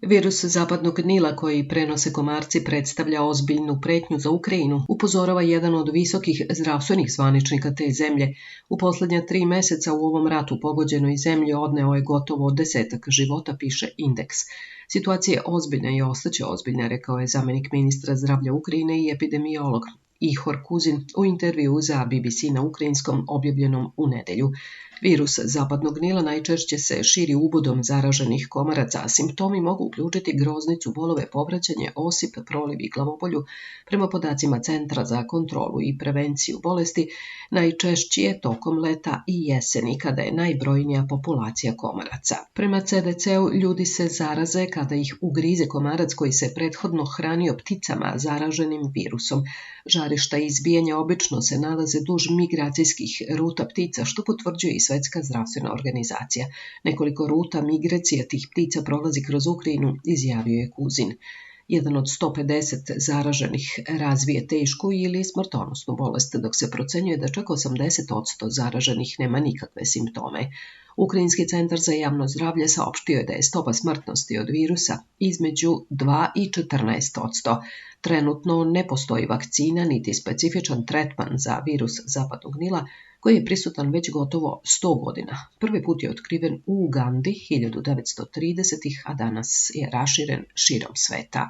Virus zapadnog Nila koji prenose komarci predstavlja ozbiljnu pretnju za Ukrajinu, upozorava jedan od visokih zdravstvenih zvaničnika te zemlje. U posljednja 3 meseca u ovom ratu pogođenoj zemlji odneo je gotovo 10 života, piše Indeks. Situacija je ozbiljna i ostaće ozbiljna, rekao je zamenik ministra zdravlja Ukrajine i epidemiolog Ihor Kuzin u intervju za BBC na ukrajinskom objavljenom u nedelju. Virus zapadnog Nila najčešće se širi ubodom zaraženih komaraca, a simptomi mogu uključiti groznicu, bolove, povraćanje, osip, proliv i glavobolju. Prema podacima Centra za kontrolu i prevenciju bolesti, najčešći je tokom leta i jeseni, kada je najbrojnija populacija komaraca. Prema CDC-u, ljudi se zaraze kada ih ugrize komarac koji se prethodno hranio pticama zaraženim virusom. Žarišta izbijanja obično se nalaze duž migracijskih ruta ptica, što potvrđuje i Svetska zdravstvena organizacija. Nekoliko ruta migracija tih ptica prolazi kroz Ukrajinu, izjavio je Kuzin. Jedan od 150 zaraženih razvije tešku ili smrtonosnu bolest, dok se procenjuje da čak 80% zaraženih nema nikakve simptome. Ukrajinski centar za javno zdravlje saopštio je da je stopa smrtnosti od virusa između 2 i 14%. Trenutno ne postoji vakcina niti specifičan tretman za virus zapadnog Nila, koji je prisutan već gotovo 100 godina. Prvi put je otkriven u Ugandi 1930-ih, a danas je raširen širom sveta.